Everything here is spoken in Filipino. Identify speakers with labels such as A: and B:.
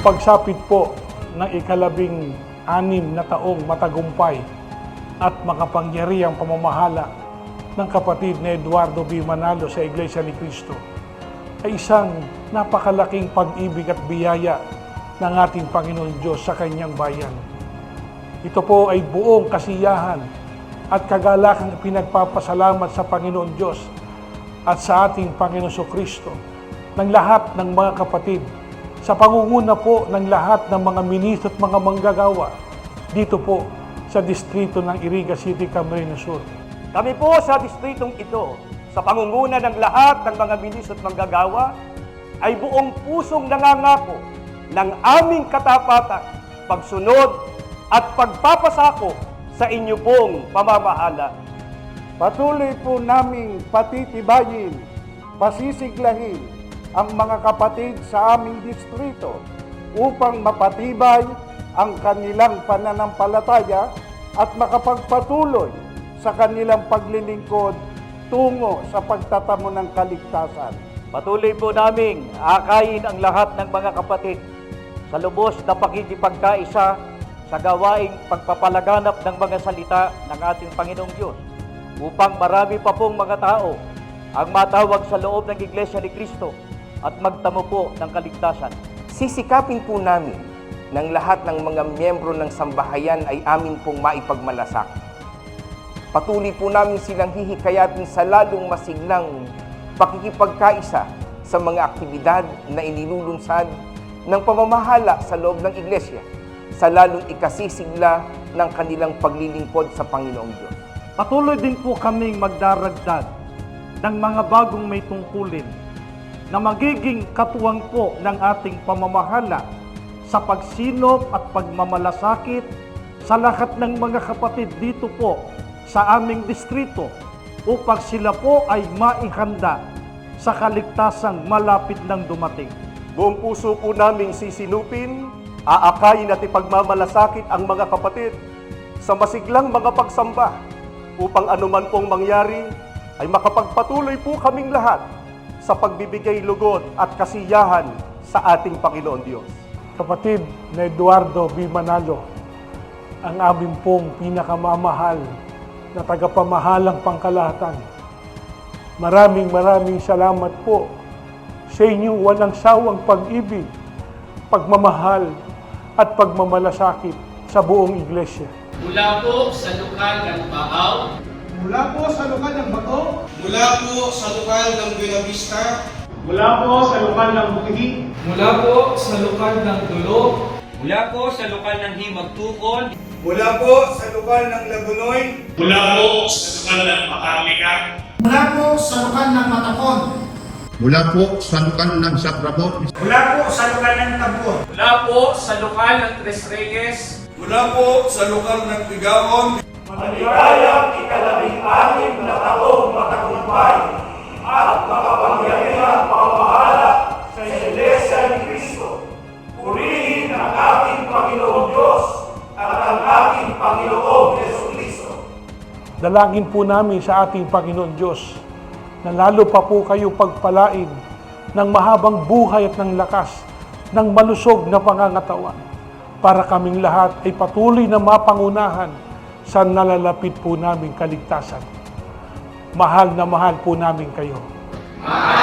A: pagsapit po ng ika-16 na taong matagumpay at makapangyarihang pamamahala ng kapatid na Eduardo B. Manalo sa Iglesia ni Cristo ay isang napakalaking pag-ibig at biyaya ng ating Panginoon Diyos sa Kanyang bayan. Ito po ay buong kasiyahan at kagalakang pinagpapasalamat sa Panginoon Diyos at sa ating Panginoon Kristo ng lahat ng mga kapatid sa pangunguna po ng lahat ng mga ministro at mga manggagawa dito po sa distrito ng Iriga City, Camarines Sur.
B: Kami po sa distritong ito, sa pangunguna ng lahat ng mga ministro at manggagawa, ay buong pusong nangangako ng aming katapatan, pagsunod at pagpapasako sa inyo pong pamamahala.
C: Patuloy po naming patitibayin, pasisiglahin ang mga kapatid sa aming distrito upang mapatibay ang kanilang pananampalataya at makapagpatuloy sa kanilang paglilingkod tungo sa pagtatamo ng kaligtasan.
B: Patuloy po naming akayin ang lahat ng mga kapatid sa lubos na pakikipagkaisa sa gawaing pagpapalaganap ng mga salita ng ating Panginoong Diyos upang marami pa pong mga tao ang matawag sa loob ng Iglesia ni Cristo at magtamo po ng kaligtasan.
D: Sisikapin po namin ng lahat ng mga miyembro ng sambahayan ay amin pong maipagmalasakit. Patuloy po namin silang hihikayatin sa lalong masiglang pakikipagkaisa sa mga aktibidad na inilulunsad ng pamamahala sa loob ng Iglesia sa lalong ikasisigla ng kanilang paglilingkod sa Panginoong Diyos.
C: Patuloy din po kaming magdaragdag ng mga bagong may tungkulin na magiging katuwang po ng ating pamamahala sa pagsinop at pagmamalasakit sa lahat ng mga kapatid dito po sa aming distrito upang sila po ay maihanda sa kaligtasang malapit ng dumating.
B: Buong puso po naming sisinupin, aakayin at ipagmamalasakit ang mga kapatid sa masiglang mga pagsamba upang anuman pong mangyari ay makapagpatuloy po kaming lahat sa pagbibigay lugod at kasiyahan sa ating Panginoon Diyos.
A: Kapatid na Eduardo B. Manalo, ang aming pong pinakamamahal na tagapamahalang pangkalahatan. Maraming salamat po sa inyong walang sawang pag-ibig, pagmamahal at pagmamalasakit sa buong Iglesia.
E: Mula po sa lokal ng Baaw,
C: Mula po sa lokal ng Bato,
F: mula po sa lokal ng Buena Vista,
C: mula po sa lokal ng Bukiding,
E: mula po sa lokal ng Dulo,
G: mula po sa lokal ng Himagtukon,
F: mula po sa lokal ng Lagunoy,
H: mula po sa lokal ng Makarlika,
I: mula po sa lokal ng Matapon,
J: mula po sa lokal ng Sacramento,
I: mula po sa lokal ng Tabon,
E: mula po sa lokal ng Tres Reyes,
F: mula po sa lokal ng Tigaon,
B: Maligayang ika-16 na taong matagumpay at makapangyarihang pamamahala sa Iglesia ni Cristo. Purihin ang ating Panginoong Diyos at ang ating Panginoong Jesucristo.
A: Dalangin po namin sa ating Panginoon Diyos na lalo pa po kayo pagpalain ng mahabang buhay at ng lakas ng malusog na pangangatawan para kaming lahat ay patuloy na mapangunahan sa nalalapit po naming kaligtasan. Mahal na mahal po namin kayo.
E: mahal